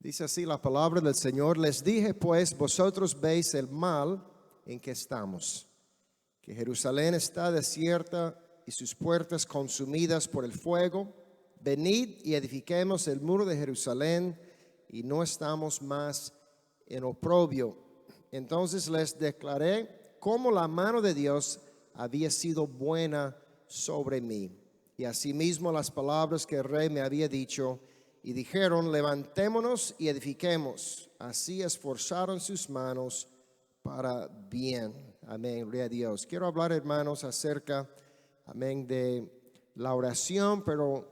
Dice así la palabra del Señor: les dije pues, vosotros veis el mal en que estamos, que Jerusalén está desierta y sus puertas consumidas por el fuego. Venid y edifiquemos el muro de Jerusalén, y no estamos más en oprobio. Entonces les declaré cómo la mano de Dios había sido buena sobre mí, y asimismo las palabras que el rey me había dicho. Y dijeron: levantémonos y edifiquemos. Así esforzaron sus manos para bien. Amén, gloria a Dios. Quiero hablar, hermanos, acerca, amén, de la oración, pero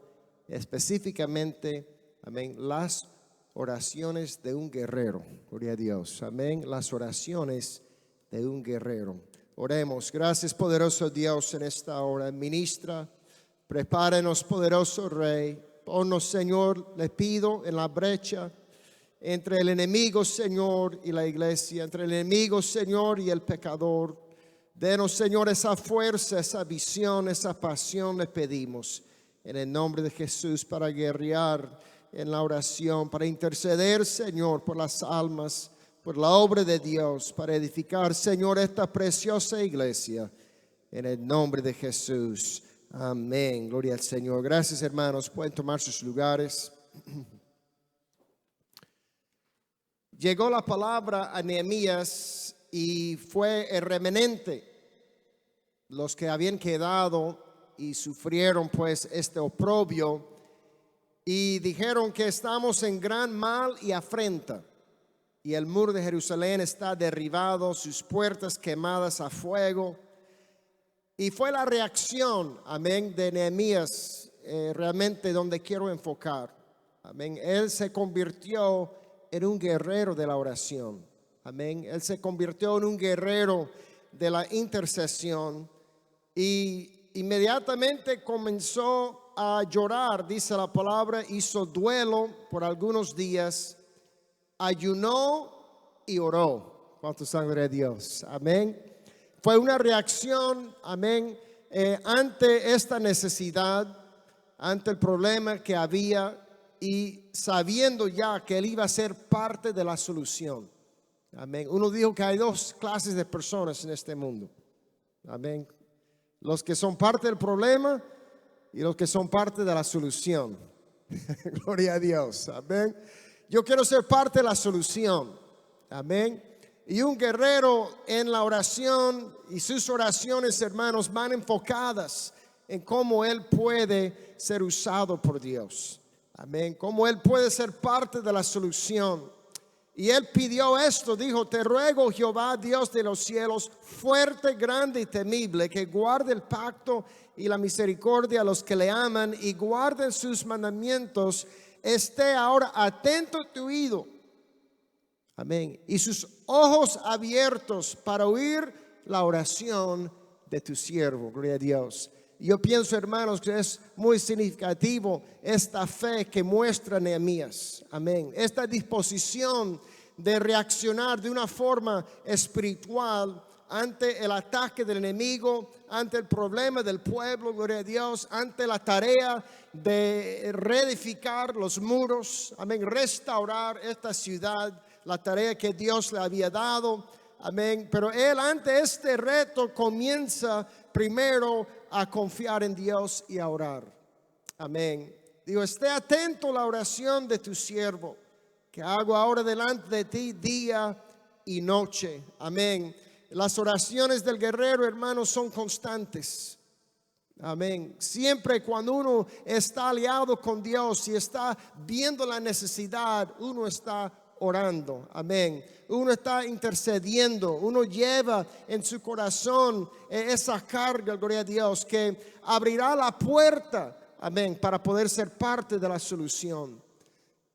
específicamente, amén, las oraciones de un guerrero. Gloria a Dios. Amén, las oraciones de un guerrero. Oremos. Gracias, poderoso Dios, en esta hora. Ministra, prepárenos, poderoso Rey. Ponnos, Señor, le pido, en la brecha entre el enemigo, Señor, y la iglesia, entre el enemigo, Señor, y el pecador. Denos, Señor, esa fuerza, esa visión, esa pasión, le pedimos en el nombre de Jesús, para guerrear en la oración, para interceder, Señor, por las almas, por la obra de Dios, para edificar, Señor, esta preciosa iglesia, en el nombre de Jesús. Amén, gloria al Señor. Gracias, hermanos, pueden tomar sus lugares. Llegó la palabra a Nehemías y fue el remanente, los que habían quedado y sufrieron pues este oprobio, y dijeron que estamos en gran mal y afrenta, y el muro de Jerusalén está derribado, sus puertas quemadas a fuego. Y fue la reacción, amén, de Nehemías, realmente donde quiero enfocar. Amén. Él se convirtió en un guerrero de la oración. Amén. Él se convirtió en un guerrero de la intercesión. Y inmediatamente comenzó a llorar, dice la palabra, hizo duelo por algunos días, ayunó y oró. ¿Cuánto sangre de Dios? Amén. Fue una reacción, amén, ante esta necesidad, ante el problema que había, y sabiendo ya que él iba a ser parte de la solución. Amén. Uno dijo que hay dos clases de personas en este mundo. Amén. Los que son parte del problema y los que son parte de la solución. Gloria a Dios. Amén. Yo quiero ser parte de la solución. Amén. Y un guerrero en la oración, y sus oraciones, hermanos, van enfocadas en cómo él puede ser usado por Dios. Amén. Cómo él puede ser parte de la solución. Y él pidió esto, dijo: te ruego, Jehová, Dios de los cielos, fuerte, grande y temible, que guarde el pacto y la misericordia a los que le aman y guarden sus mandamientos, esté ahora atento a tu oído. Amén. Y sus ojos abiertos para oír la oración de tu siervo. Gloria a Dios. Yo pienso, hermanos, que es muy significativo esta fe que muestra Nehemías. Amén. Esta disposición de reaccionar de una forma espiritual ante el ataque del enemigo, ante el problema del pueblo, gloria a Dios, ante la tarea de reedificar los muros. Amén. Restaurar esta ciudad, la tarea que Dios le había dado. Amén. Pero él, ante este reto, comienza primero a confiar en Dios y a orar. Amén. Digo, esté atento a la oración de tu siervo, que hago ahora delante de ti día y noche. Amén. Las oraciones del guerrero, hermanos, son constantes. Amén. Siempre cuando uno está aliado con Dios y está viendo la necesidad, uno está orando. Amén. Uno está intercediendo. Uno lleva en su corazón esa carga, gloria a Dios, que abrirá la puerta, amén, para poder ser parte de la solución.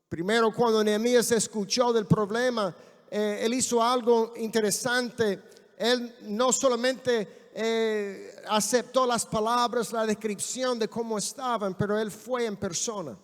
Primero, cuando Nehemías escuchó del problema, él hizo algo interesante. Él no solamente aceptó las palabras, la descripción de cómo estaban, pero él fue en persona.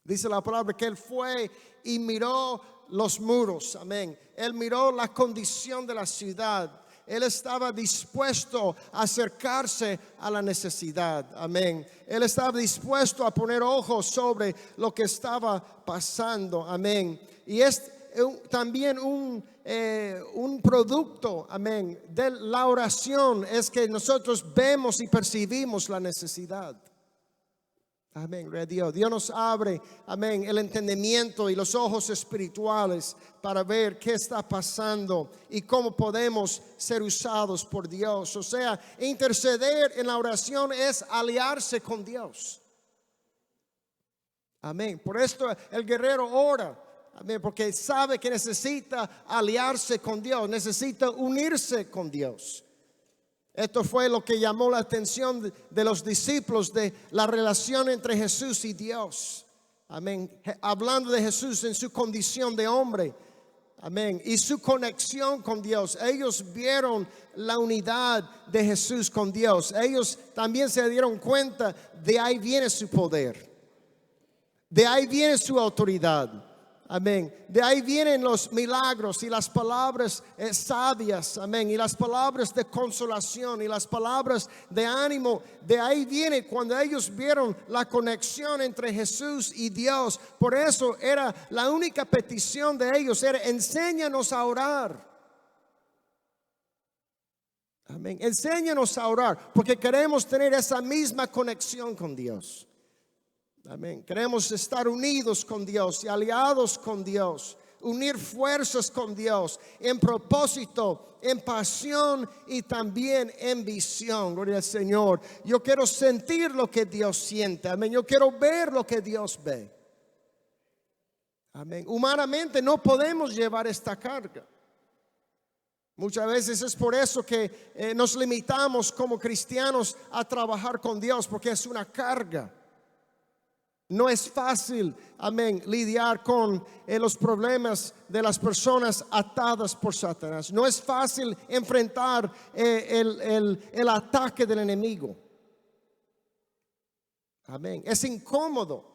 Dice la palabra que él fue y miró los muros. Amén. Él miró la condición de la ciudad. Él estaba dispuesto a acercarse a la necesidad. Amén. Él estaba dispuesto a poner ojos sobre lo que estaba pasando. Amén. Y es también un producto, amén, de la oración, es que nosotros vemos y percibimos la necesidad. Amén, gloria a Dios. Dios nos abre, amén, el entendimiento y los ojos espirituales para ver qué está pasando y cómo podemos ser usados por Dios. O sea, interceder en la oración es aliarse con Dios. Amén. Por esto el guerrero ora. Amén, porque sabe que necesita aliarse con Dios, necesita unirse con Dios. Esto fue lo que llamó la atención de los discípulos, de la relación entre Jesús y Dios. Amén. Hablando de Jesús en su condición de hombre. Amén. Y su conexión con Dios. Ellos vieron la unidad de Jesús con Dios. Ellos también se dieron cuenta de ahí viene su poder. De ahí viene su autoridad. Amén. De ahí vienen los milagros y las palabras sabias. Amén. Y las palabras de consolación y las palabras de ánimo. De ahí viene cuando ellos vieron la conexión entre Jesús y Dios. Por eso era la única petición de ellos. Era enséñanos a orar. Amén. Enséñanos a orar. Porque queremos tener esa misma conexión con Dios. Amén. Queremos estar unidos con Dios y aliados con Dios. Unir fuerzas con Dios en propósito, en pasión y también en visión. Gloria al Señor. Yo quiero sentir lo que Dios siente. Amén. Yo quiero ver lo que Dios ve. Amén. Humanamente no podemos llevar esta carga. Muchas veces es por eso que nos limitamos como cristianos a trabajar con Dios, porque es una carga. No es fácil, amén, lidiar con los problemas de las personas atadas por Satanás. No es fácil enfrentar el ataque del enemigo. Amén. Es incómodo.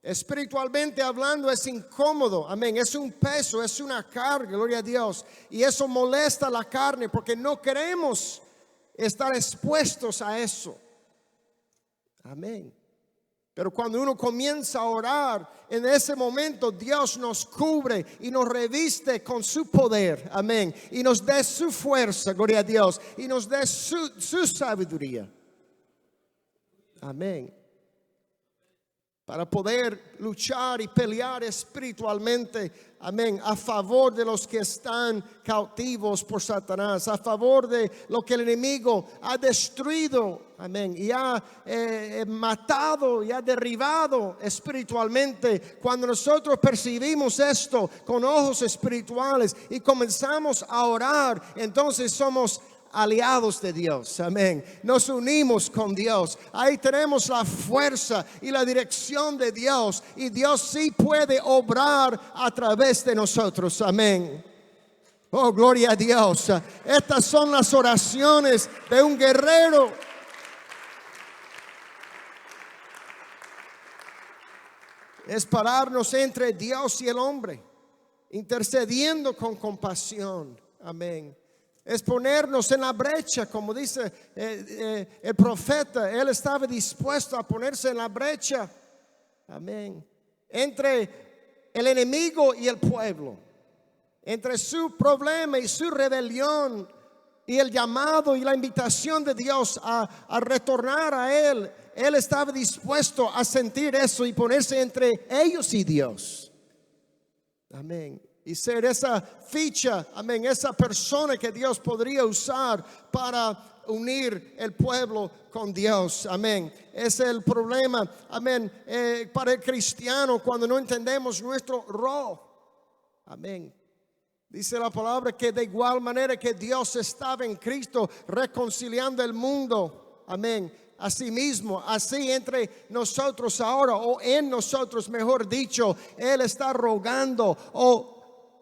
Espiritualmente hablando es incómodo. Amén. Es un peso, es una carga, gloria a Dios. Y eso molesta la carne porque no queremos estar expuestos a eso. Amén. Pero cuando uno comienza a orar, en ese momento Dios nos cubre y nos reviste con su poder. Amén. Y nos dé su fuerza, gloria a Dios. Y nos dé su sabiduría. Amén. Para poder luchar y pelear espiritualmente, amén, a favor de los que están cautivos por Satanás, a favor de lo que el enemigo ha destruido, amén, y ha matado y ha derribado espiritualmente. Cuando nosotros percibimos esto con ojos espirituales y comenzamos a orar, entonces somos aliados de Dios, amén. Nos unimos con Dios. Ahí tenemos la fuerza y la dirección de Dios. Y Dios sí puede obrar a través de nosotros, amén. Oh, gloria a Dios. Estas son las oraciones de un guerrero. Es pararnos entre Dios y el hombre, intercediendo con compasión, amén. Es ponernos en la brecha, como dice el profeta. Él estaba dispuesto a ponerse en la brecha. Amén. Entre el enemigo y el pueblo. Entre su problema y su rebelión. Y el llamado y la invitación de Dios a retornar a Él. Él estaba dispuesto a sentir eso y ponerse entre ellos y Dios. Amén. Y ser esa ficha, amén, esa persona que Dios podría usar para unir el pueblo con Dios, amén. Ese es el problema, amén, para el cristiano cuando no entendemos nuestro rol, amén. Dice la palabra que de igual manera que Dios estaba en Cristo reconciliando el mundo, amén, asimismo, así entre nosotros ahora, o en nosotros mejor dicho, Él está rogando o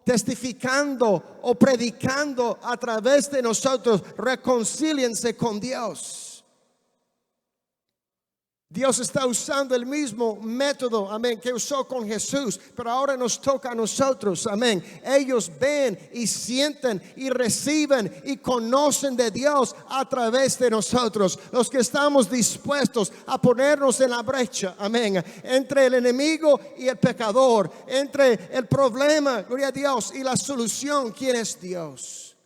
testificando o predicando a través de nosotros, reconcíliense con Dios. Dios está usando el mismo método, amén, que usó con Jesús, pero ahora nos toca a nosotros, amén. Ellos ven y sienten y reciben y conocen de Dios a través de nosotros, los que estamos dispuestos a ponernos en la brecha, amén, entre el enemigo y el pecador, entre el problema, gloria a Dios, y la solución, ¿quién es Dios?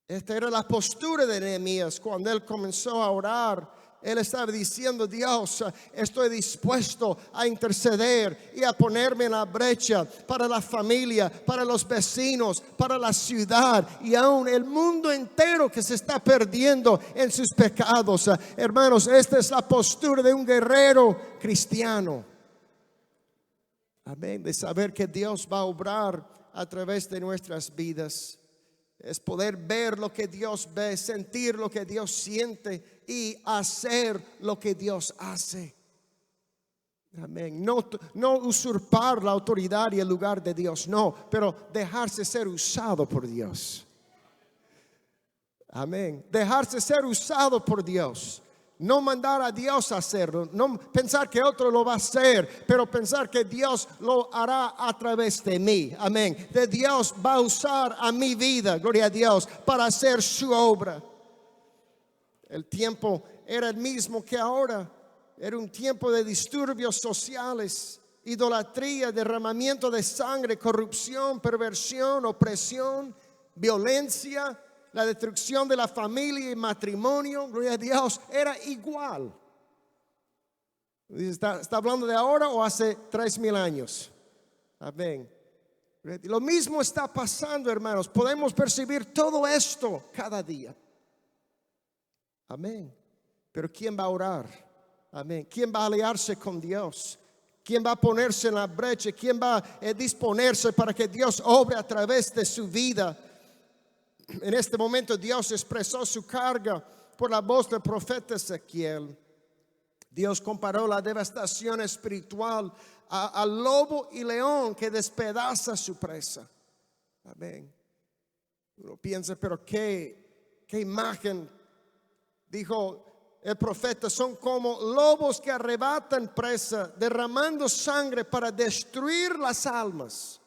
Esta era la postura de Nehemías cuando él comenzó a orar. Él estaba diciendo: Dios, estoy dispuesto a interceder y a ponerme en la brecha para la familia, para los vecinos, para la ciudad y aún el mundo entero que se está perdiendo en sus pecados. Hermanos, esta es la postura de un guerrero cristiano. Amén. De saber que Dios va a obrar a través de nuestras vidas. Es poder ver lo que Dios ve, sentir lo que Dios siente y hacer lo que Dios hace. Amén. No usurpar la autoridad y el lugar de Dios, no, pero dejarse ser usado por Dios. Amén. Dejarse ser usado por Dios. No mandar a Dios a hacerlo, no pensar que otro lo va a hacer, pero pensar que Dios lo hará a través de mí. Amén. De Dios va a usar a mi vida, gloria a Dios, para hacer su obra. El tiempo era el mismo que ahora. Era un tiempo de disturbios sociales, idolatría, derramamiento de sangre, corrupción, perversión, opresión, violencia. La destrucción de la familia y matrimonio, gloria a Dios, era igual. ¿Está hablando de ahora o hace 3000 años? Amén. Lo mismo está pasando, hermanos. Podemos percibir todo esto cada día. Amén. Pero ¿quién va a orar? Amén. ¿Quién va a aliarse con Dios? ¿Quién va a ponerse en la brecha? ¿Quién va a disponerse para que Dios obre a través de su vida? En este momento Dios expresó su carga por la voz del profeta Ezequiel. Dios comparó la devastación espiritual al lobo y león que despedaza su presa. Amén. Uno piensa, pero qué imagen. Dijo el profeta: son como lobos que arrebatan presa, derramando sangre para destruir las almas.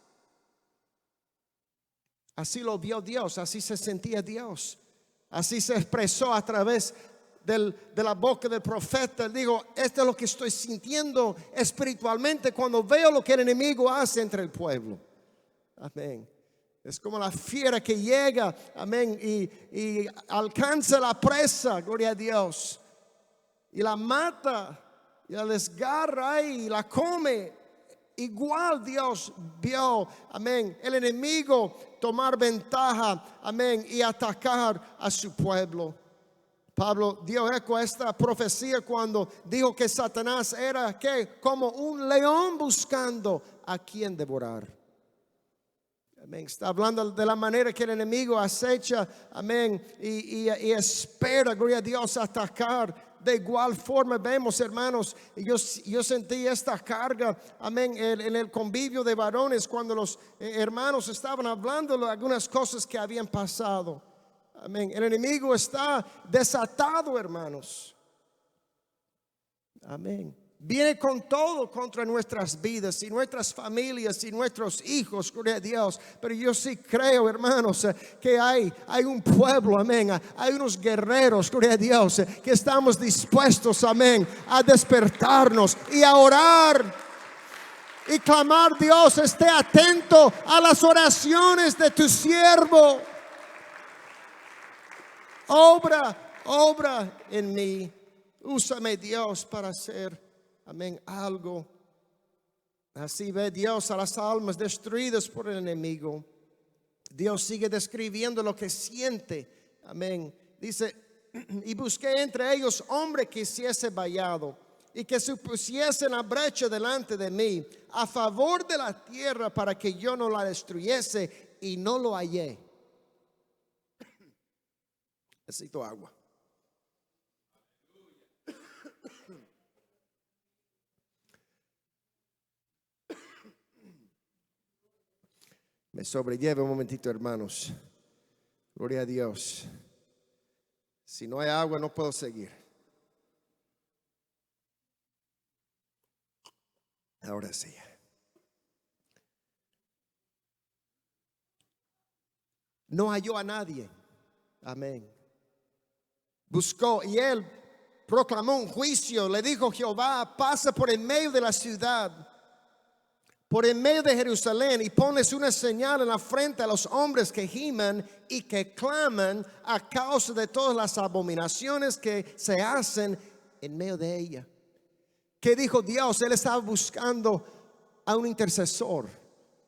Así lo vio Dios, así se sentía Dios, así se expresó a través de la boca del profeta. Digo, esto es lo que estoy sintiendo espiritualmente cuando veo lo que el enemigo hace entre el pueblo. Amén. Es como la fiera que llega, amén, y alcanza la presa, gloria a Dios, y la mata, y la desgarra y la come. Igual Dios vio, amén, el enemigo tomar ventaja, amén, y atacar a su pueblo. Pablo dio eco a esta profecía cuando dijo que Satanás era ¿qué? Como un león buscando a quien devorar. Amén. Está hablando de la manera que el enemigo acecha, amén, y espera, gloria a Dios, atacar. De igual forma vemos, hermanos, yo sentí esta carga, amén, en el convivio de varones cuando los hermanos estaban hablando de algunas cosas que habían pasado. Amén. El enemigo está desatado, hermanos. Amén. Viene con todo contra nuestras vidas y nuestras familias y nuestros hijos, gloria a Dios. Pero yo sí creo, hermanos, que hay un pueblo, amén. Hay unos guerreros, gloria a Dios, que estamos dispuestos, amén, a despertarnos y a orar y clamar: Dios, esté atento a las oraciones de tu siervo. Obra en mí. Úsame, Dios, para hacer, amén, algo. Así ve Dios a las almas destruidas por el enemigo. Dios sigue describiendo lo que siente. Amén. Dice: y busqué entre ellos hombre que hiciese vallado y que se pusiese en la brecha delante de mí a favor de la tierra para que yo no la destruyese, y no lo hallé. Necesito agua. Me sobrelleve un momentito, hermanos. Gloria a Dios. Si no hay agua, no puedo seguir. Ahora sí. No halló a nadie. Amén. Buscó y él proclamó un juicio. Le dijo Jehová: pasa por en medio de la ciudad, por en medio de Jerusalén, y pones una señal en la frente a los hombres que gimen y que claman a causa de todas las abominaciones que se hacen en medio de ella. ¿Qué dijo Dios? Él estaba buscando a un intercesor.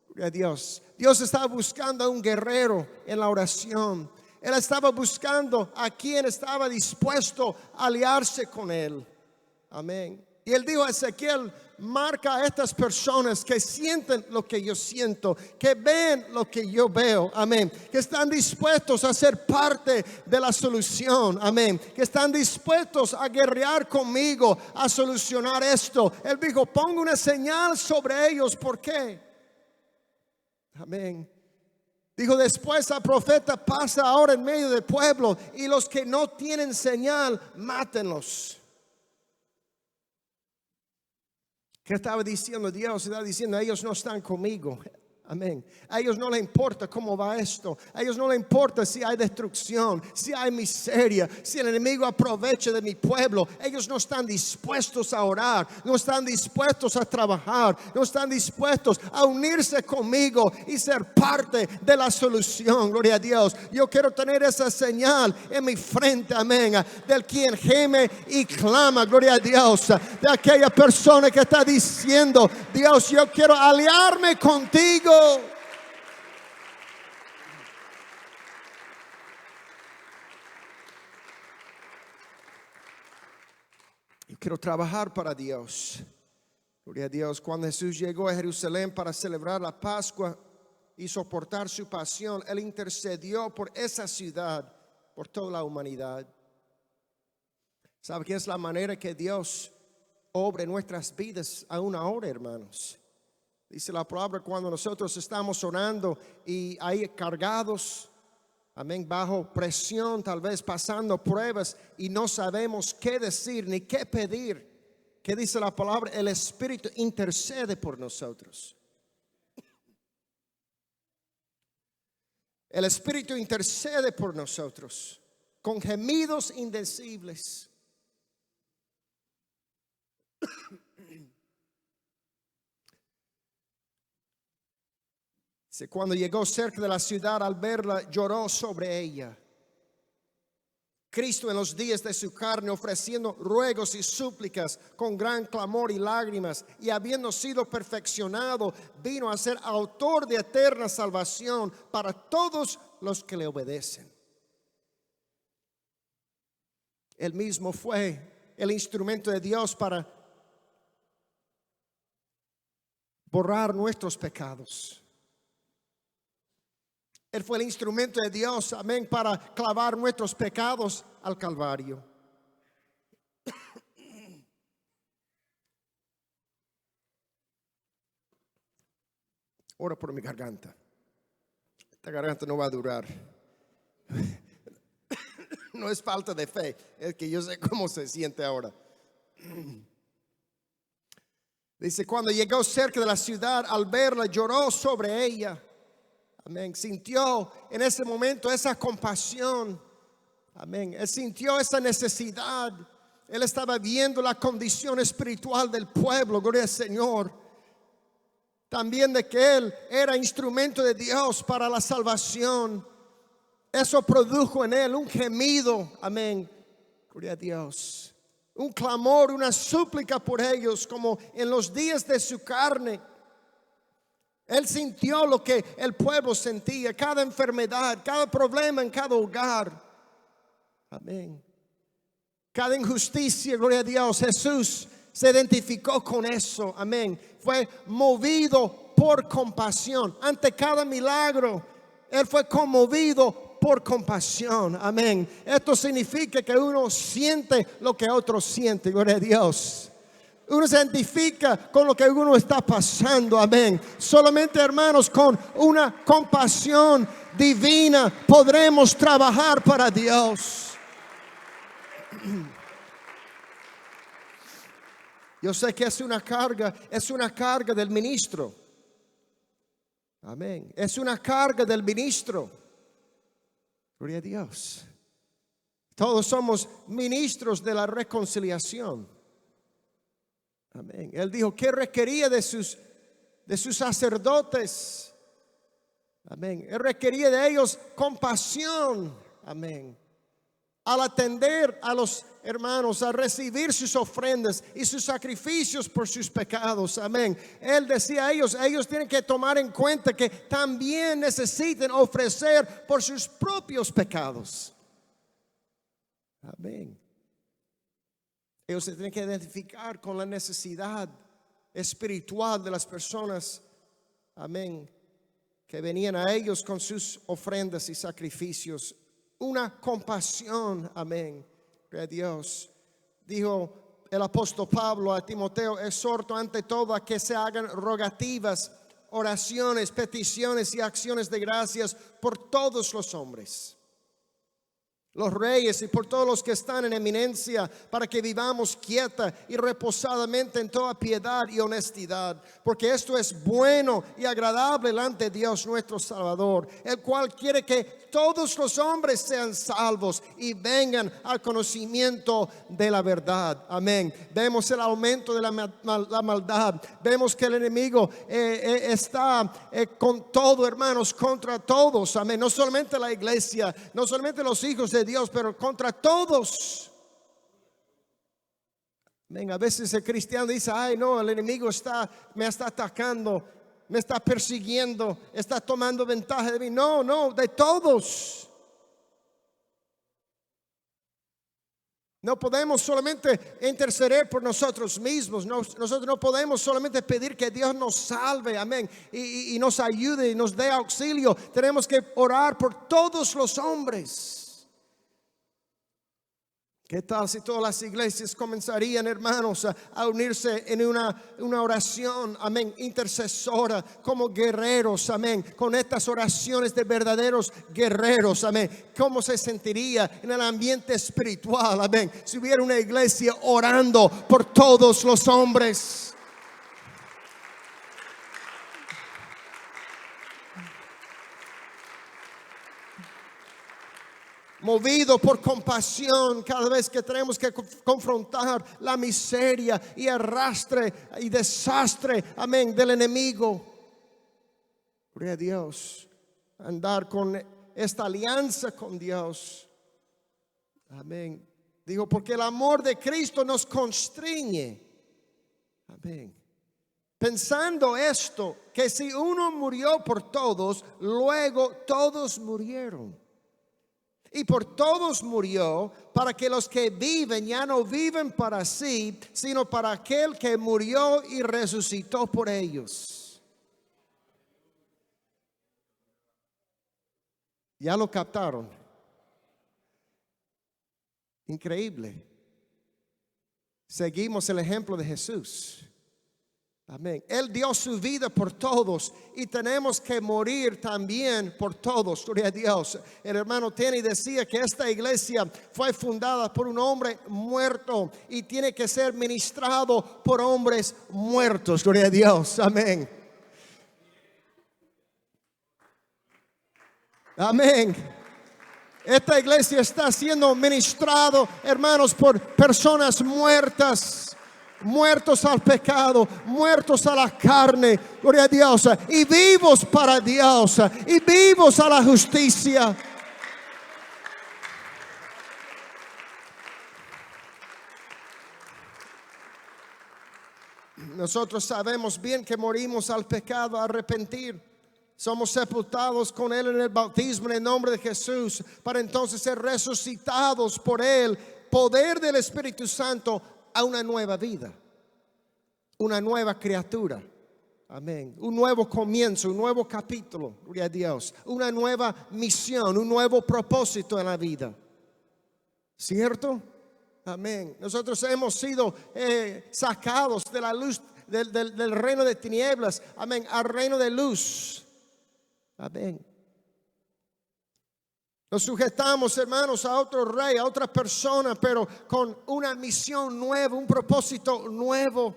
Gloria a Dios. Dios estaba buscando a un guerrero en la oración. Él estaba buscando a quien estaba dispuesto a aliarse con él. Amén. Y él dijo a Ezequiel: marca a estas personas que sienten lo que yo siento, que ven lo que yo veo. Amén. Que están dispuestos a ser parte de la solución. Amén. Que están dispuestos a guerrear conmigo, a solucionar esto. Él dijo: ponga una señal sobre ellos. ¿Por qué? Amén. Dijo después al profeta: pasa ahora en medio del pueblo, y los que no tienen señal, mátenlos. ¿Qué estaba diciendo Dios? Estaba diciendo: ellos no están conmigo. Amén. A ellos no les importa cómo va esto. A ellos no les importa si hay destrucción, si hay miseria, si el enemigo aprovecha de mi pueblo. Ellos no están dispuestos a orar, no están dispuestos a trabajar, no están dispuestos a unirse conmigo y ser parte de la solución. Gloria a Dios. Yo quiero tener esa señal en mi frente. Amén. Del quien geme y clama. Gloria a Dios. De aquella persona que está diciendo: Dios, yo quiero aliarme contigo. Yo quiero trabajar para Dios. Gloria a Dios. Cuando Jesús llegó a Jerusalén para celebrar la Pascua y soportar su pasión, Él intercedió por esa ciudad, por toda la humanidad. ¿Sabe qué es la manera que Dios obra en nuestras vidas aún ahora, hermanos? Dice la palabra: cuando nosotros estamos orando y ahí cargados, amén, bajo presión, tal vez pasando pruebas y no sabemos qué decir ni qué pedir, ¿qué dice la palabra? El Espíritu intercede por nosotros. El Espíritu intercede por nosotros con gemidos indecibles. Cuando llegó cerca de la ciudad, al verla, lloró sobre ella. Cristo, en los días de su carne, ofreciendo ruegos y súplicas con gran clamor y lágrimas, y habiendo sido perfeccionado, vino a ser autor de eterna salvación para todos los que le obedecen. Él mismo fue el instrumento de Dios para borrar nuestros pecados. Él fue el instrumento de Dios, amén, para clavar nuestros pecados al Calvario. Ora por mi garganta. Esta garganta no va a durar. No es falta de fe, es que yo sé cómo se siente ahora. Dice: cuando llegó cerca de la ciudad, al verla, lloró sobre ella. Amén. Sintió en ese momento esa compasión. Amén. Él sintió esa necesidad. Él estaba viendo la condición espiritual del pueblo. Gloria al Señor. También de que él era instrumento de Dios para la salvación. Eso produjo en él un gemido. Amén. Gloria a Dios. Un clamor, una súplica por ellos, como en los días de su carne. Él sintió lo que el pueblo sentía, cada enfermedad, cada problema en cada hogar. Amén. Cada injusticia, gloria a Dios. Jesús se identificó con eso. Amén. Fue movido por compasión. Ante cada milagro, Él fue conmovido por compasión. Amén. Esto significa que uno siente lo que otro siente. Gloria a Dios. Uno se identifica con lo que uno está pasando. Amén. Solamente, hermanos, con una compasión divina podremos trabajar para Dios. Yo sé que es una carga del ministro. Amén. Es una carga del ministro. Gloria a Dios. Todos somos ministros de la reconciliación. Amén. Él dijo que requería de sus sacerdotes. Amén. Él requería de ellos compasión. Amén. Al atender a los hermanos, a recibir sus ofrendas y sus sacrificios por sus pecados. Amén. Él decía a ellos tienen que tomar en cuenta que también necesitan ofrecer por sus propios pecados. Amén. Ellos se tienen que identificar con la necesidad espiritual de las personas. Amén. Que venían a ellos con sus ofrendas y sacrificios. Una compasión. Amén. Gloria a Dios. Dijo el apóstol Pablo a Timoteo: exhorto ante todo a que se hagan rogativas, oraciones, peticiones y acciones de gracias por todos los hombres, los reyes y por todos los que están en eminencia, para que vivamos quieta y reposadamente en toda piedad y honestidad, porque esto es bueno y agradable delante de Dios nuestro Salvador, el cual quiere que todos los hombres sean salvos y vengan al conocimiento de la verdad. Amén. Vemos el aumento de la maldad. Vemos que el enemigo está con todo, hermanos, contra todos. Amén. No solamente la iglesia, no solamente los hijos de Dios, pero contra todos. Amén. A veces el cristiano dice: ay, no, el enemigo me está atacando, me está persiguiendo, está tomando ventaja de mí. No, de todos. No podemos solamente interceder por nosotros mismos. Nosotros no podemos solamente pedir que Dios nos salve, amén, y nos ayude y nos dé auxilio. Tenemos que orar por todos los hombres. ¿Qué tal si todas las iglesias comenzarían, hermanos, a unirse en una oración, amén, intercesora, como guerreros, amén, con estas oraciones de verdaderos guerreros, amén? ¿Cómo se sentiría en el ambiente espiritual, amén, si hubiera una iglesia orando por todos los hombres? Movido por compasión cada vez que tenemos que confrontar la miseria y arrastre y desastre, amén, del enemigo. Gloria a Dios. Andar con esta alianza con Dios. Amén. Digo, porque el amor de Cristo nos constriñe. Amén. Pensando esto, que si uno murió por todos, luego todos murieron. Y por todos murió, para que los que viven ya no viven para sí, sino para aquel que murió y resucitó por ellos. ¿Ya lo captaron? Increíble. Seguimos el ejemplo de Jesús. Amén. Él dio su vida por todos y tenemos que morir también por todos. Gloria a Dios. El hermano Tenny decía que esta iglesia fue fundada por un hombre muerto y tiene que ser ministrado por hombres muertos. Gloria a Dios. Amén. Amén. Esta iglesia está siendo ministrado, hermanos, por personas muertas. Muertos al pecado, muertos a la carne, gloria a Dios, y vivos para Dios, y vivos a la justicia. Nosotros sabemos bien que morimos al pecado, a arrepentir. Somos sepultados con Él en el bautismo en el nombre de Jesús, para entonces ser resucitados por Él, poder del Espíritu Santo, a una nueva vida, una nueva criatura. Amén. Un nuevo comienzo, un nuevo capítulo, gloria a Dios, una nueva misión, un nuevo propósito en la vida. ¿Cierto? Amén. Nosotros hemos sido sacados de la luz del reino de tinieblas, amén, al reino de luz. Amén. Nos sujetamos, hermanos, a otro rey, a otra persona, pero con una misión nueva, un propósito nuevo.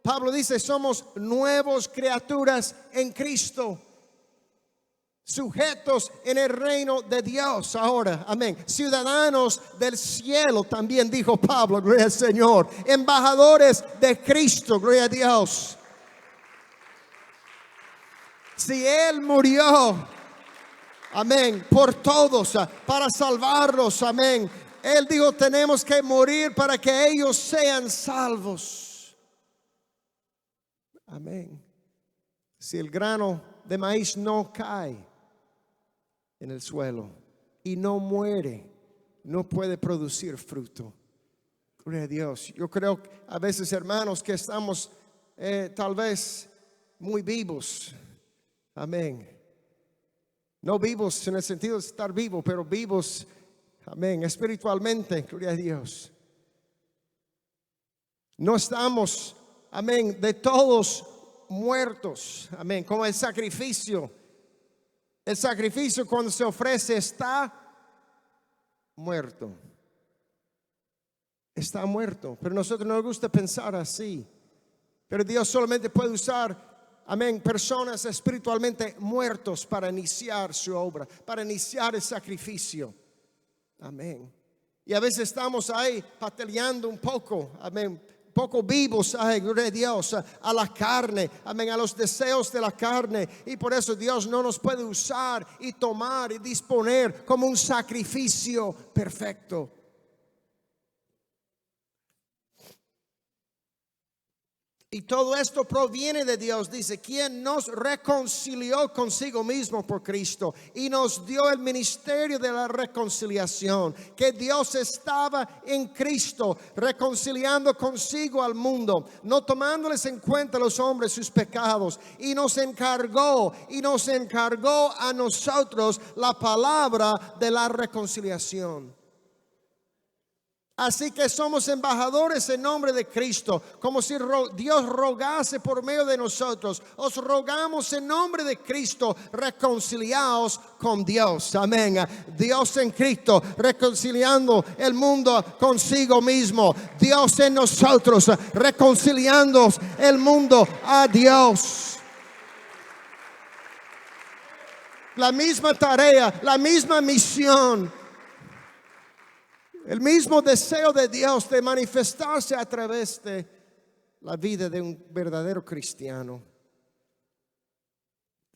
Pablo dice, somos nuevas criaturas en Cristo, sujetos en el reino de Dios ahora, amén. Ciudadanos del cielo también, dijo Pablo, gloria al Señor. Embajadores de Cristo, gloria a Dios. Si Él murió, amén, por todos, para salvarlos, amén. Él dijo, tenemos que morir para que ellos sean salvos. Amén. Si el grano de maíz no cae en el suelo y no muere, no puede producir fruto. Gloria a Dios. Yo creo a veces, hermanos, que estamos tal vez muy vivos. Amén. No vivos en el sentido de estar vivo, pero vivos, amén, espiritualmente, gloria a Dios. No estamos, amén, de todos muertos, amén, como el sacrificio. El sacrificio cuando se ofrece está muerto. Está muerto, pero a nosotros no nos gusta pensar así. Pero Dios solamente puede usar, amén, personas espiritualmente muertos para iniciar su obra, para iniciar el sacrificio. Amén. Y a veces estamos ahí pataleando un poco, amén, poco vivos, ay, gloria a Dios, a la carne, amén, a los deseos de la carne. Y por eso Dios no nos puede usar y tomar y disponer como un sacrificio perfecto. Y todo esto proviene de Dios, dice, quien nos reconcilió consigo mismo por Cristo y nos dio el ministerio de la reconciliación, que Dios estaba en Cristo reconciliando consigo al mundo, no tomándoles en cuenta a los hombres sus pecados, y nos encargó a nosotros la palabra de la reconciliación. Así que somos embajadores en nombre de Cristo, como si Dios rogase por medio de nosotros. Os rogamos en nombre de Cristo, reconciliaos con Dios. Amén. Dios en Cristo, reconciliando el mundo consigo mismo. Dios en nosotros, reconciliando el mundo a Dios. La misma tarea, la misma misión. El mismo deseo de Dios de manifestarse a través de la vida de un verdadero cristiano.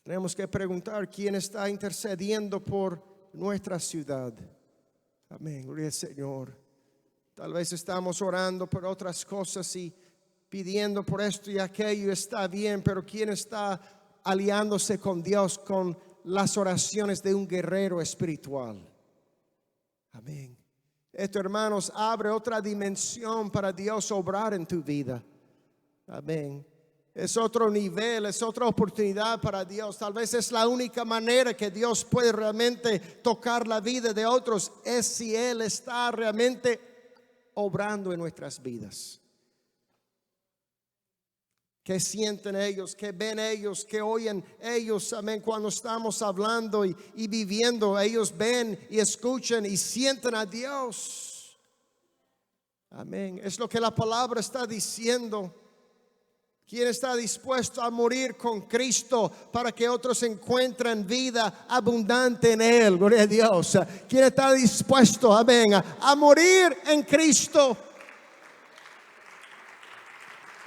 Tenemos que preguntar quién está intercediendo por nuestra ciudad. Amén, gloria al Señor. Tal vez estamos orando por otras cosas y pidiendo por esto y aquello, está bien, pero quién está aliándose con Dios con las oraciones de un guerrero espiritual. Amén. Esto, hermanos, abre otra dimensión para Dios obrar en tu vida. Amén. Es otro nivel, es otra oportunidad para Dios. Tal vez es la única manera que Dios puede realmente tocar la vida de otros, es si Él está realmente obrando en nuestras vidas. ¿Qué sienten ellos? ¿Qué ven ellos? ¿Qué oyen ellos? Amén. Cuando estamos hablando y viviendo, ellos ven y escuchan y sienten a Dios. Amén. Es lo que la palabra está diciendo. ¿Quién está dispuesto a morir con Cristo para que otros encuentren vida abundante en Él? Gloria a Dios. ¿Quién está dispuesto, amén, a morir en Cristo?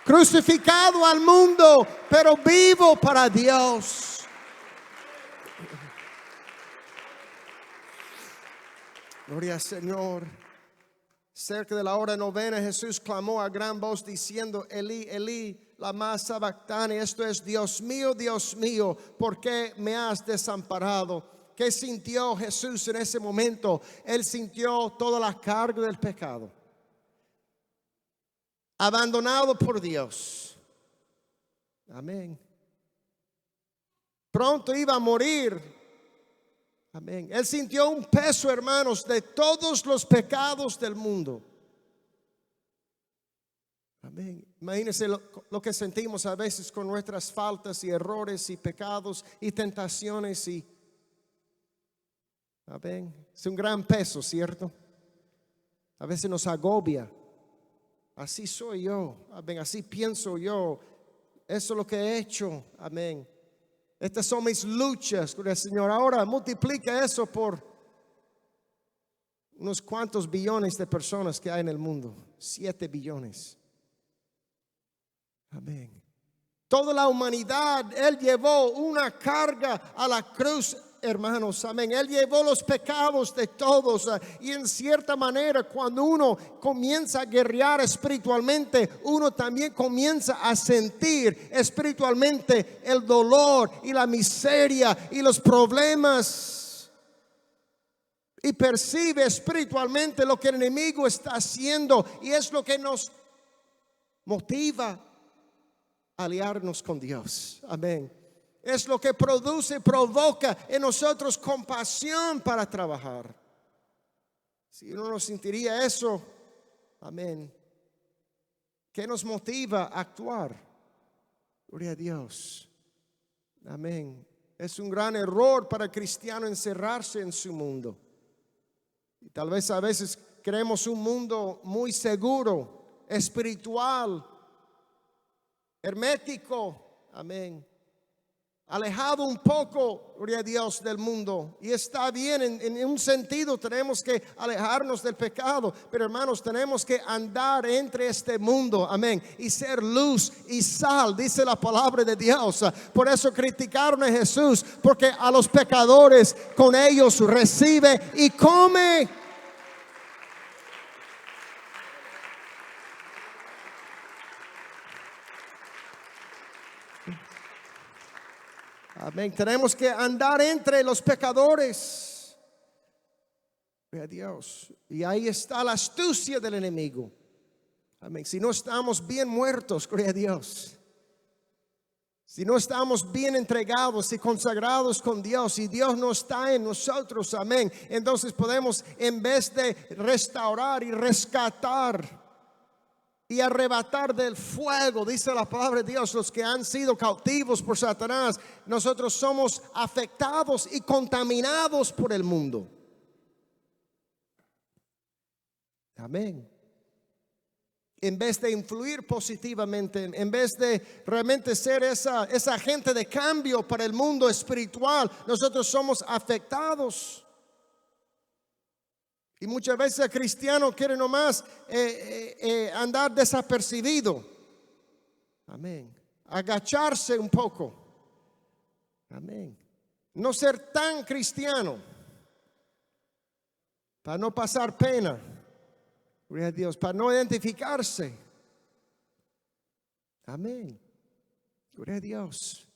Crucificado al mundo, pero vivo para Dios. Gloria al Señor. Cerca de la hora novena, Jesús clamó a gran voz diciendo, Elí, Elí, lama sabactani. Esto es, Dios mío, ¿por qué me has desamparado? ¿Qué sintió Jesús en ese momento? Él sintió toda la carga del pecado. Abandonado por Dios. Amén. Pronto iba a morir. Amén. Él sintió un peso, hermanos, de todos los pecados del mundo. Amén. Imagínense lo que sentimos a veces con nuestras faltas y errores y pecados y tentaciones. Y Amén. Es un gran peso, ¿cierto? A veces nos agobia. Así soy yo. Amén. Así pienso yo. Eso es lo que he hecho. Amén. Estas son mis luchas con el Señor. Ahora multiplica eso por unos cuantos billones de personas que hay en el mundo. 7 billones. Amén. Toda la humanidad, Él llevó una carga a la cruz, hermanos. Amén. Él llevó los pecados de todos. Y en cierta manera, cuando uno comienza a guerrear espiritualmente, uno también comienza a sentir espiritualmente el dolor y la miseria y los problemas. Y percibe espiritualmente lo que el enemigo está haciendo. Y es lo que nos motiva a aliarnos con Dios. Amén. Es lo que produce y provoca en nosotros compasión para trabajar. Si uno no sentiría eso, amén, ¿qué nos motiva a actuar? Gloria a Dios. Amén. Es un gran error para el cristiano encerrarse en su mundo. Y tal vez a veces queremos un mundo muy seguro, espiritual, hermético, amén, alejado un poco, gloria a Dios, del mundo. Y está bien, en un sentido tenemos que alejarnos del pecado, pero hermanos, tenemos que andar entre este mundo, amén, y ser luz y sal, dice la palabra de Dios. Por eso criticaron a Jesús, porque a los pecadores con ellos recibe y come. Amén. Tenemos que andar entre los pecadores. Gloria a Dios. Y ahí está la astucia del enemigo. Amén. Si no estamos bien muertos, gloria a Dios. Si no estamos bien entregados y consagrados con Dios, y Dios no está en nosotros, amén, entonces podemos, en vez de restaurar y rescatar y arrebatar del fuego, dice la palabra de Dios, los que han sido cautivos por Satanás, nosotros somos afectados y contaminados por el mundo. Amén. En vez de influir positivamente, en vez de realmente ser esa agente de cambio para el mundo espiritual, nosotros somos afectados. Y muchas veces el cristiano quiere nomás andar desapercibido. Amén. Agacharse un poco. Amén. No ser tan cristiano para no pasar pena. Gloria a Dios. Para no identificarse. Amén. Gloria a Dios.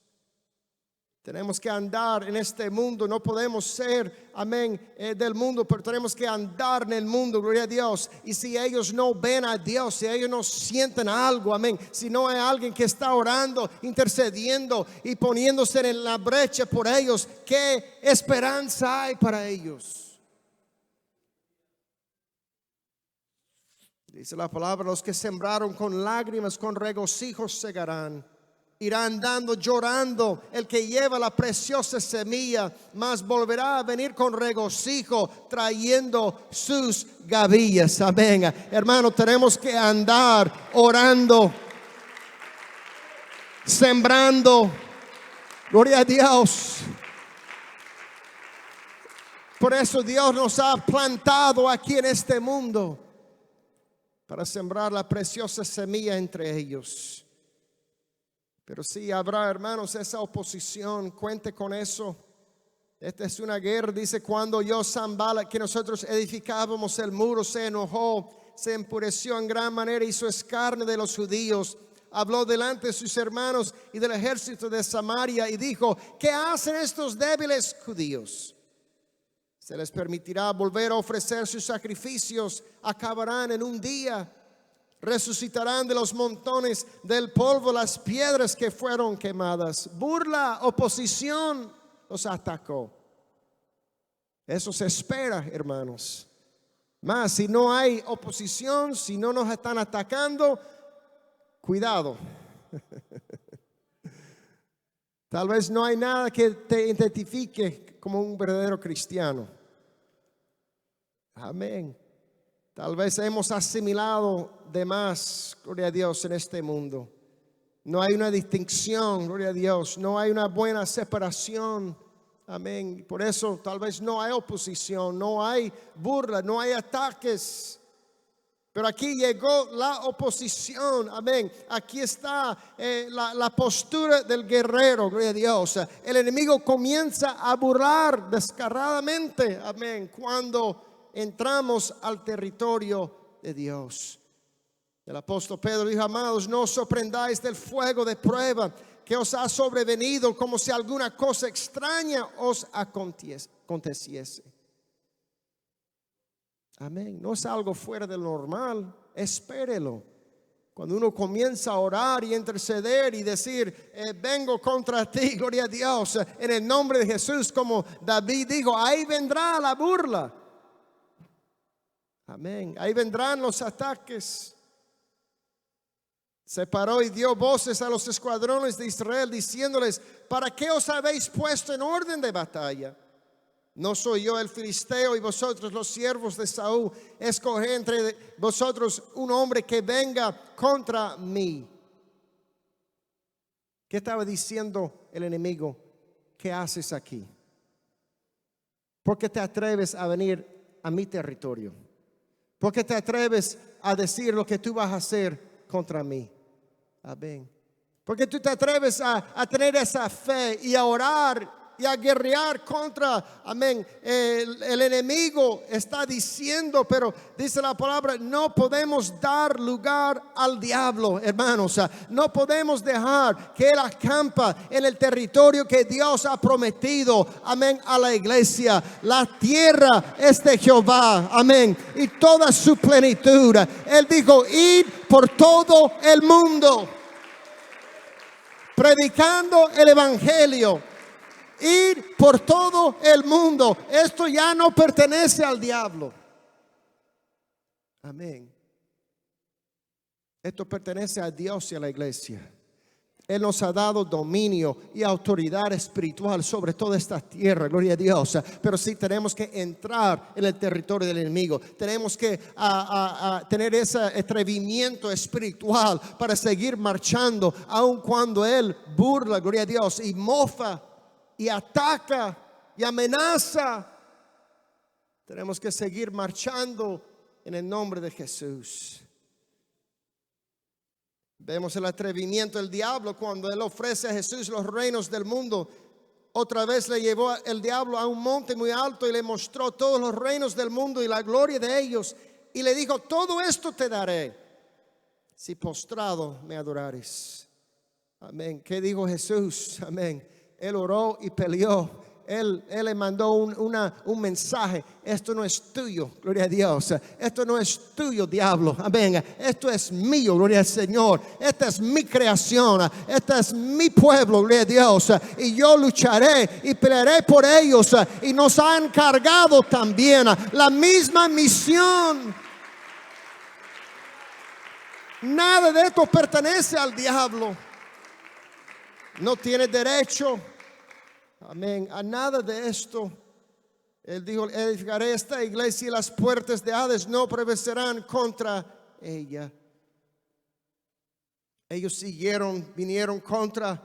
Tenemos que andar en este mundo, no podemos ser, amén, del mundo, pero tenemos que andar en el mundo, gloria a Dios. Y si ellos no ven a Dios, si ellos no sienten algo, amén, si no hay alguien que está orando, intercediendo y poniéndose en la brecha por ellos, ¿qué esperanza hay para ellos? Dice la palabra, los que sembraron con lágrimas, con regocijo segarán. Irá andando llorando el que lleva la preciosa semilla, mas volverá a venir con regocijo trayendo sus gavillas. Amén. Hermano, tenemos que andar orando, sembrando. Gloria a Dios. Por eso Dios nos ha plantado aquí en este mundo para sembrar la preciosa semilla entre ellos. Pero sí habrá, hermanos, esa oposición, cuente con eso. Esta es una guerra, dice, cuando yo Sanballat, que nosotros edificábamos el muro, se enojó, se enfureció en gran manera, hizo escarnio de los judíos. Habló delante de sus hermanos y del ejército de Samaria y dijo, ¿qué hacen estos débiles judíos? Se les permitirá volver a ofrecer sus sacrificios, acabarán en un día. Resucitarán de los montones del polvo las piedras que fueron quemadas. Burla, oposición los atacó. Eso se espera, hermanos. Más, si no hay oposición, si no nos están atacando, cuidado. Tal vez no hay nada que te identifique como un verdadero cristiano. Amén. Tal vez hemos asimilado de más, gloria a Dios, en este mundo. No hay una distinción, gloria a Dios. No hay una buena separación. Amén. Por eso tal vez no hay oposición, no hay burla, no hay ataques. Pero aquí llegó la oposición, amén. Aquí está la postura del guerrero, gloria a Dios. El enemigo comienza a burlar descaradamente, amén, cuando entramos al territorio de Dios. El apóstol Pedro dijo: amados, no os sorprendáis del fuego de prueba que os ha sobrevenido, como si alguna cosa extraña os aconteciese. Amén. No es algo fuera de lo normal. Espérelo. Cuando uno comienza a orar y interceder y decir: vengo contra ti, gloria a Dios, en el nombre de Jesús, como David dijo, ahí vendrá la burla. Amén. Ahí vendrán los ataques. Se paró y dio voces a los escuadrones de Israel, diciéndoles: ¿para qué os habéis puesto en orden de batalla? ¿No soy yo el filisteo y vosotros los siervos de Saúl? Escoged entre vosotros un hombre que venga contra mí. ¿Qué estaba diciendo el enemigo? ¿Qué haces aquí? ¿Por qué te atreves a venir a mi territorio? ¿Por qué te atreves a decir lo que tú vas a hacer contra mí? Amén. ¿Por qué tú te atreves a tener esa fe y a orar y a guerrear contra, amén? El enemigo está diciendo, pero dice la palabra, no podemos dar lugar al diablo, hermanos. No podemos dejar que él acampa en el territorio que Dios ha prometido, amén, a la iglesia. La tierra es de Jehová, amén, y toda su plenitud. Él dijo: id por todo el mundo, predicando el evangelio. Ir por todo el mundo. Esto ya no pertenece al diablo. Amén. Esto pertenece a Dios y a la iglesia. Él nos ha dado dominio y autoridad espiritual sobre toda esta tierra, gloria a Dios. Pero sí tenemos que entrar en el territorio del enemigo. Tenemos que tener ese atrevimiento espiritual para seguir marchando, aun cuando él burla, gloria a Dios, y mofa y ataca y amenaza. Tenemos que seguir marchando en el nombre de Jesús. Vemos el atrevimiento del diablo cuando él ofrece a Jesús los reinos del mundo. Otra vez le llevó el diablo a un monte muy alto y le mostró todos los reinos del mundo y la gloria de ellos, y le dijo: todo esto te daré si postrado me adorares. Amén. ¿Qué dijo Jesús? Amén. Él oró y peleó. Él le mandó un mensaje: esto no es tuyo, gloria a Dios. Esto no es tuyo, diablo. Amén. Esto es mío, gloria al Señor. Esta es mi creación. Este es mi pueblo, gloria a Dios. Y yo lucharé y pelearé por ellos. Y nos ha encargado también la misma misión. Nada de esto pertenece al diablo. No tiene derecho, amén, a nada de esto. Él dijo: edificaré esta iglesia y las puertas de Hades no prevalecerán contra ella. Ellos vinieron contra,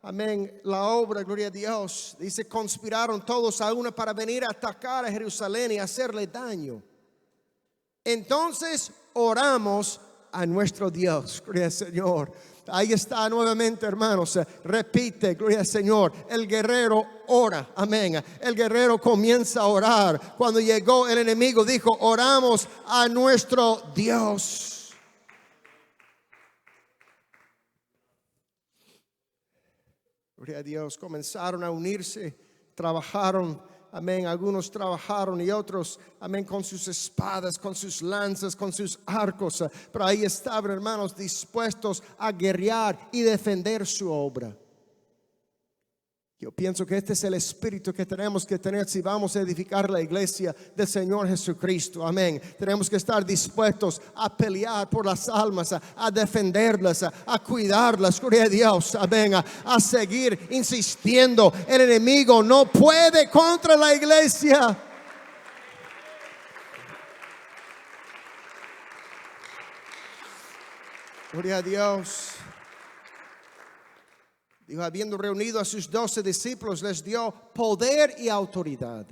amén, la obra, gloria a Dios. Dice: conspiraron todos a una para venir a atacar a Jerusalén y hacerle daño. Entonces oramos a nuestro Dios, gloria al Señor. Ahí está nuevamente, hermanos. Repite, gloria al Señor. El guerrero ora, amén. El guerrero comienza a orar. Cuando llegó el enemigo, dijo: oramos a nuestro Dios. Gloria a Dios. Comenzaron a unirse, trabajaron. Amén. Algunos trabajaron y otros, amén, con sus espadas, con sus lanzas, con sus arcos. Pero ahí estaban, hermanos, dispuestos a guerrear y defender su obra. Yo pienso que este es el espíritu que tenemos que tener si vamos a edificar la iglesia del Señor Jesucristo. Amén. Tenemos que estar dispuestos a pelear por las almas, a defenderlas, a cuidarlas. Gloria a Dios. Amén. A seguir insistiendo. El enemigo no puede contra la iglesia. Gloria a Dios. Dijo, habiendo reunido a sus 12 discípulos, les dio poder y autoridad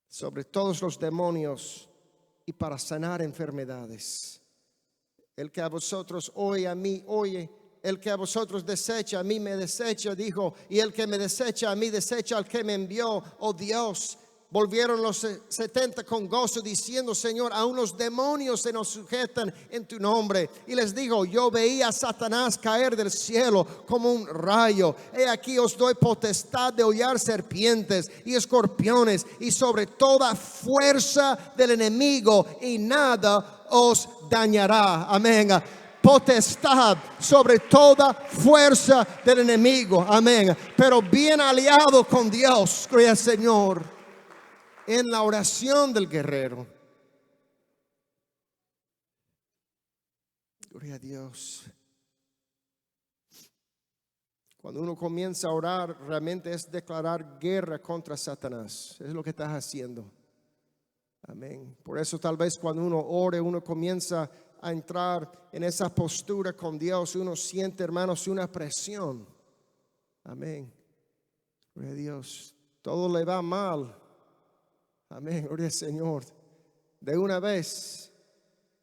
sobre todos los demonios y para sanar enfermedades. El que a vosotros oye, a mí oye. El que a vosotros desecha, a mí me desecha, dijo. Y el que me desecha, a mí desecha al que me envió, oh Dios. Volvieron los 70 con gozo diciendo, Señor, aún los demonios se nos sujetan en tu nombre. Y les dijo, yo veía a Satanás caer del cielo como un rayo. He aquí os doy potestad de hollar serpientes y escorpiones y sobre toda fuerza del enemigo y nada os dañará. Amén. Potestad sobre toda fuerza del enemigo. Amén. Pero bien aliado con Dios, gloria al Señor. En la oración del guerrero. Gloria a Dios. Cuando uno comienza a orar, realmente es declarar guerra contra Satanás. Es lo que estás haciendo. Amén. Por eso tal vez cuando uno ore, uno comienza a entrar en esa postura con Dios. Uno siente, hermanos, una presión. Amén. Gloria a Dios. Todo le va mal. Amén, gloria al Señor. De una vez,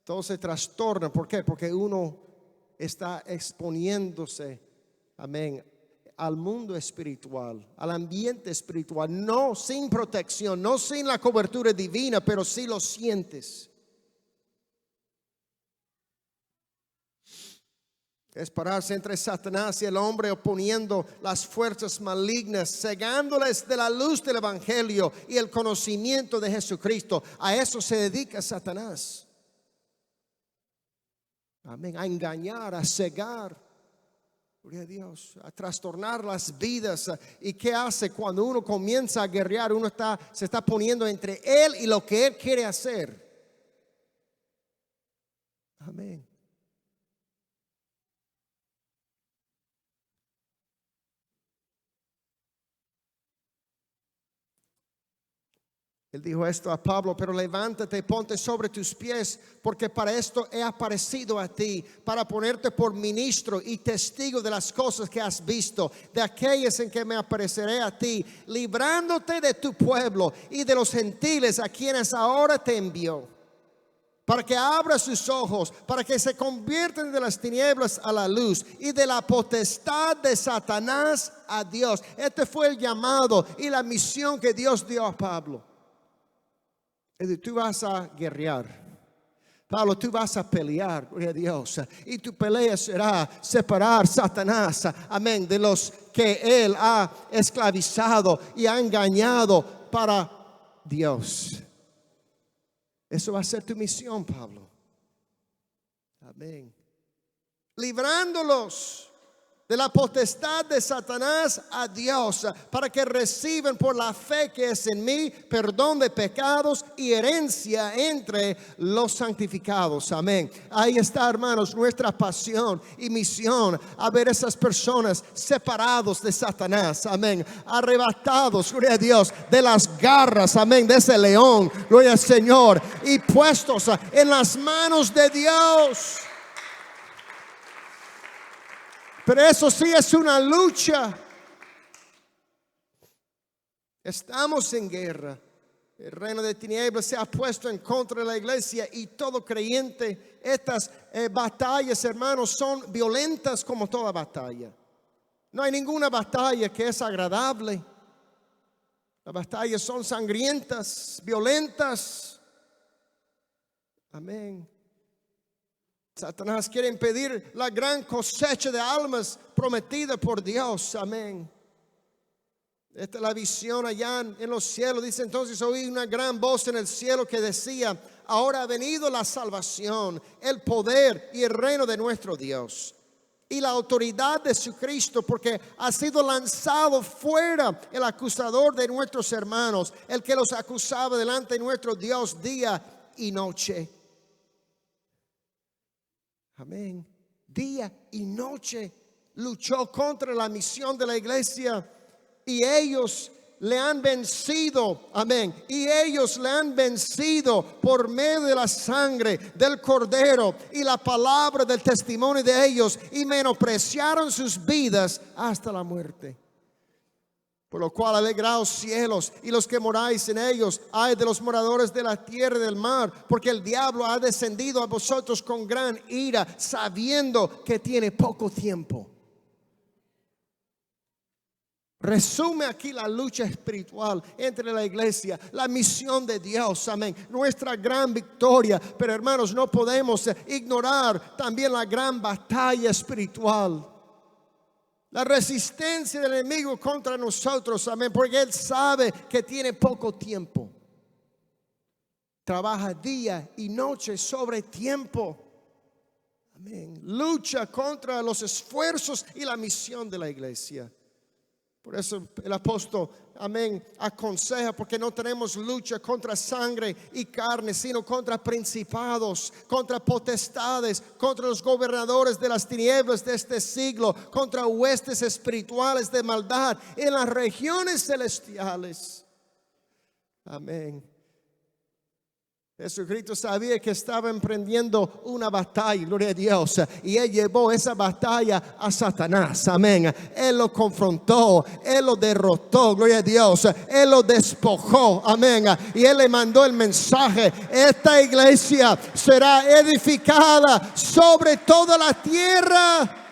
todo se trastorna. ¿Por qué? Porque uno está exponiéndose, amén, al mundo espiritual, al ambiente espiritual. No sin protección, no sin la cobertura divina, pero sí lo sientes. Es pararse entre Satanás y el hombre, oponiendo las fuerzas malignas, cegándoles de la luz del evangelio y el conocimiento de Jesucristo. A eso se dedica Satanás. Amén. A engañar, a cegar. Gloria a Dios. A trastornar las vidas. ¿Y qué hace cuando uno comienza a guerrear? Uno se está poniendo entre él y lo que él quiere hacer. Amén. Él dijo esto a Pablo, pero levántate y ponte sobre tus pies, porque para esto he aparecido a ti, para ponerte por ministro y testigo de las cosas que has visto, de aquellas en que me apareceré a ti, librándote de tu pueblo y de los gentiles a quienes ahora te envió, para que abra sus ojos, para que se conviertan de las tinieblas a la luz y de la potestad de Satanás a Dios. Este fue el llamado y la misión que Dios dio a Pablo. Tú vas a guerrear. Pablo, tú vas a pelear, gloria a Dios. Y tu pelea será separar Satanás, amén, de los que él ha esclavizado y ha engañado para Dios. Eso va a ser tu misión, Pablo. Amén. Librándolos de la potestad de Satanás a Dios, para que reciban por la fe que es en mí perdón de pecados y herencia entre los santificados. Amén. Ahí está, hermanos, nuestra pasión y misión, a ver esas personas separados de Satanás. Amén. Arrebatados, gloria a Dios, de las garras, amén, de ese león, gloria al Señor, y puestos en las manos de Dios. Pero eso sí es una lucha. Estamos en guerra. El reino de tinieblas se ha puesto en contra de la iglesia y todo creyente. Estas batallas, hermanos, son violentas como toda batalla. No hay ninguna batalla que es agradable. Las batallas son sangrientas, violentas. Amén. Satanás quiere impedir la gran cosecha de almas prometida por Dios. Amén. Esta es la visión allá en los cielos. Dice entonces: oí una gran voz en el cielo que decía: ahora ha venido la salvación, el poder y el reino de nuestro Dios y la autoridad de su Cristo, porque ha sido lanzado fuera el acusador de nuestros hermanos, el que los acusaba delante de nuestro Dios día y noche. Amén. Día y noche luchó contra la misión de la iglesia, y ellos le han vencido, amén. Y ellos le han vencido por medio de la sangre del Cordero y la palabra del testimonio de ellos, y menospreciaron sus vidas hasta la muerte. Por lo cual alegraos cielos y los que moráis en ellos, ay de los moradores de la tierra y del mar, porque el diablo ha descendido a vosotros con gran ira, sabiendo que tiene poco tiempo. Resume aquí la lucha espiritual entre la iglesia, la misión de Dios, amén, nuestra gran victoria. Pero hermanos, no podemos ignorar también la gran batalla espiritual, la resistencia del enemigo contra nosotros, amén, porque él sabe que tiene poco tiempo. Trabaja día y noche sobre tiempo. Amén. Lucha contra los esfuerzos y la misión de la iglesia. Por eso el apóstol, amén, aconseja, porque no tenemos lucha contra sangre y carne, sino contra principados, contra potestades, contra los gobernadores de las tinieblas de este siglo, contra huestes espirituales de maldad en las regiones celestiales. Amén. Jesucristo sabía que estaba emprendiendo una batalla, gloria a Dios, y él llevó esa batalla a Satanás, amén. Él lo confrontó, él lo derrotó, gloria a Dios, él lo despojó, amén. Y él le mandó el mensaje: esta iglesia será edificada sobre toda la tierra,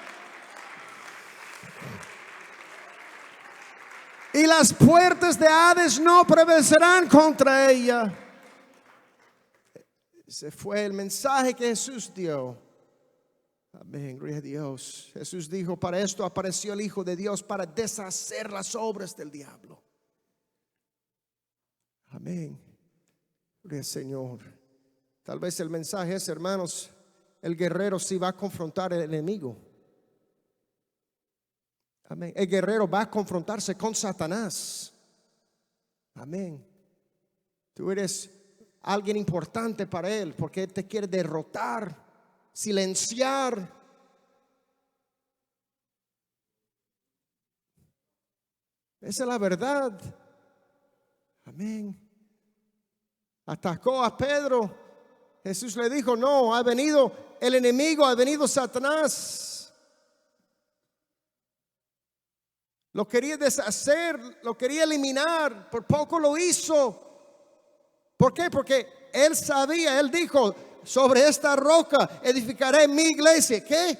y las puertas de Hades no prevalecerán contra ella. Ese fue el mensaje que Jesús dio. Amén, gloria a Dios. Jesús dijo: para esto apareció el Hijo de Dios, para deshacer las obras del diablo. Amén, gloria al Señor. Tal vez el mensaje es, hermanos, el guerrero sí va a confrontar al enemigo. Amén. El guerrero va a confrontarse con Satanás. Amén. Tú eres alguien importante para él, porque él te quiere derrotar, silenciar. Esa es la verdad. Amén. Atacó a Pedro. Jesús le dijo: no, ha venido el enemigo, ha venido Satanás. Lo quería deshacer, lo quería eliminar. Por poco lo hizo. ¿Por qué? Porque él sabía, él dijo: sobre esta roca edificaré mi iglesia. ¿Qué?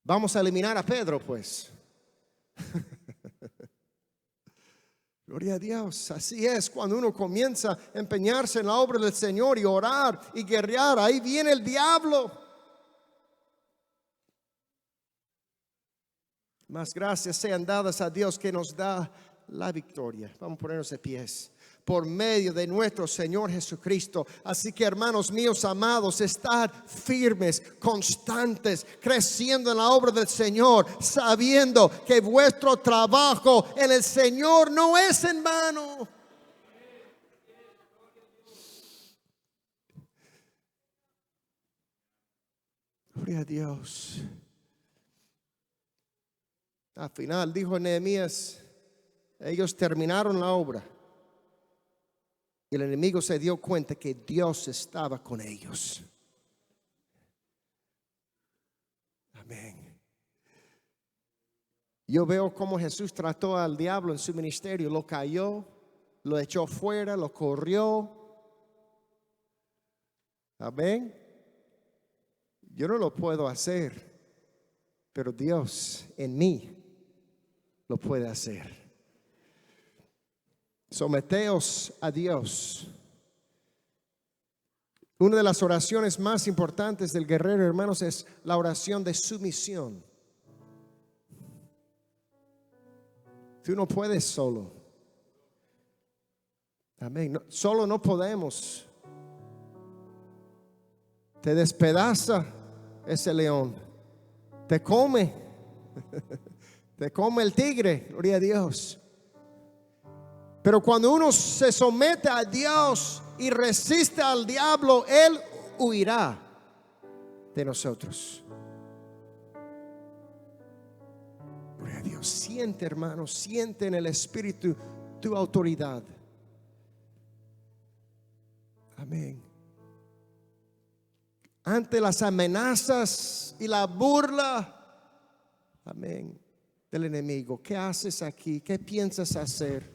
Vamos a eliminar a Pedro, pues. Gloria a Dios. Así es, cuando uno comienza a empeñarse en la obra del Señor y orar y guerrear, ahí viene el diablo. Más gracias sean dadas a Dios, que nos da la victoria. Vamos a ponernos de pies. Por medio de nuestro Señor Jesucristo. Así que, hermanos míos amados, estad firmes, constantes, creciendo en la obra del Señor, sabiendo que vuestro trabajo en el Señor no es en vano. Gloria a Dios. Al final dijo Nehemías: ellos terminaron la obra. Y el enemigo se dio cuenta que Dios estaba con ellos. Amén. Yo veo cómo Jesús trató al diablo en su ministerio. Lo cayó, lo echó fuera, lo corrió. Amén. Yo no lo puedo hacer, pero Dios en mí lo puede hacer. Someteos a Dios. Una de las oraciones más importantes del guerrero, hermanos, es la oración de sumisión. Tú no puedes solo. Amén. No, solo no podemos. Te despedaza ese león. Te come. Te come el tigre. Gloria a Dios. Pero cuando uno se somete a Dios y resiste al diablo, él huirá de nosotros. Gloria a Dios. Dios. Siente, hermano, siente en el Espíritu tu autoridad. Amén. Ante las amenazas y la burla, amén, del enemigo, ¿qué haces aquí? ¿Qué piensas hacer?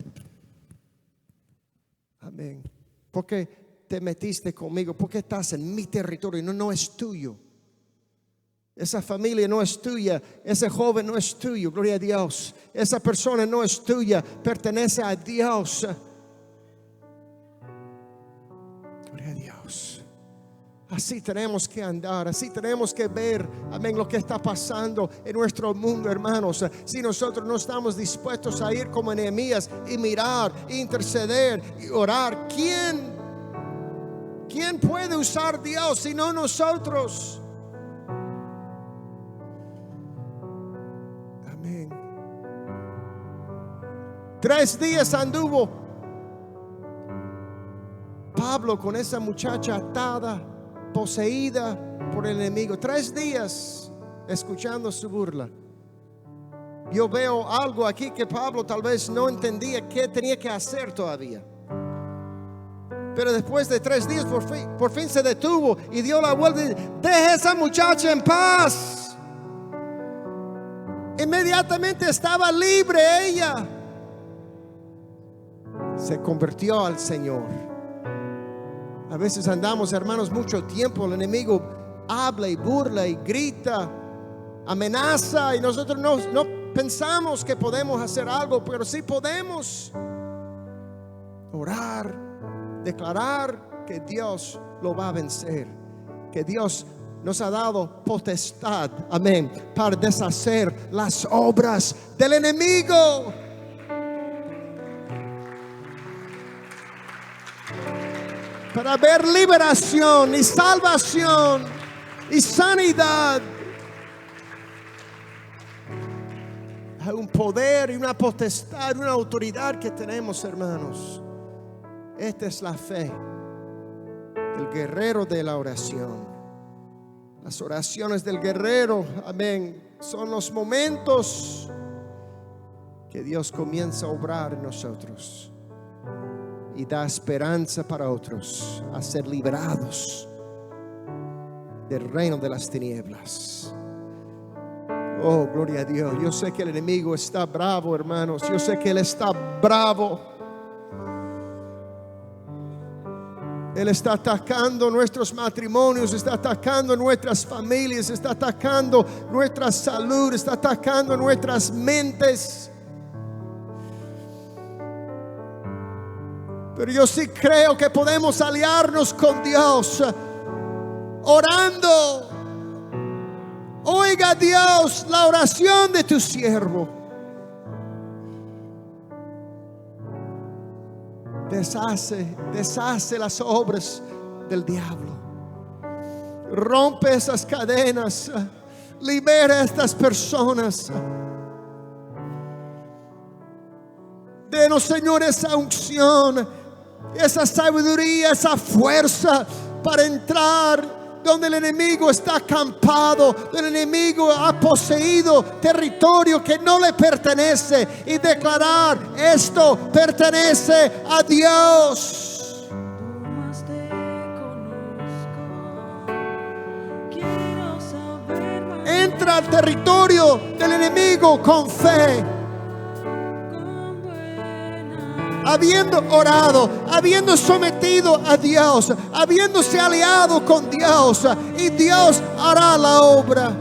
Amén. ¿Por qué te metiste conmigo? ¿Por qué estás en mi territorio? No es tuyo. Esa familia no es tuya. Ese joven no es tuyo. Gloria a Dios. Esa persona no es tuya. Pertenece a Dios. Gloria a Dios. Así tenemos que andar, así tenemos que ver, amén, lo que está pasando en nuestro mundo, hermanos. Si nosotros no estamos dispuestos a ir como Nehemías y mirar, interceder y orar, ¿quién puede usar Dios si no nosotros? Amén. 3 días anduvo Pablo con esa muchacha atada, poseída por el enemigo. 3 días escuchando su burla. Yo veo algo aquí que Pablo tal vez no entendía qué tenía que hacer todavía. Pero después de 3 días por fin se detuvo y dio la vuelta y dijo: deje a esa muchacha en paz. Inmediatamente estaba libre ella. Se convirtió al Señor. A veces andamos, hermanos, mucho tiempo. El enemigo habla y burla y grita, amenaza, y nosotros no pensamos que podemos hacer algo, pero sí podemos orar, declarar que Dios lo va a vencer, que Dios nos ha dado potestad, amén, para deshacer las obras del enemigo. Para ver liberación y salvación y sanidad. Hay un poder y una potestad, una autoridad que tenemos, hermanos. Esta es la fe del guerrero de la oración. Las oraciones del guerrero, amén, son los momentos que Dios comienza a obrar en nosotros y da esperanza para otros a ser liberados del reino de las tinieblas. Oh, gloria a Dios. Yo sé que el enemigo está bravo, hermanos. Yo sé que él está bravo. Él está atacando nuestros matrimonios, está atacando nuestras familias, está atacando nuestra salud, está atacando nuestras mentes. Pero yo sí creo que podemos aliarnos con Dios orando. Oiga, Dios, la oración de tu siervo. Deshace las obras del diablo. Rompe esas cadenas. Libera a estas personas. Denos, Señor, esa unción, esa sabiduría, esa fuerza para entrar donde el enemigo está acampado, donde el enemigo ha poseído territorio que no le pertenece, y declarar: esto pertenece a Dios. Entra al territorio del enemigo con fe. Habiendo orado, habiendo sometido a Dios, habiéndose aliado con Dios, y Dios hará la obra.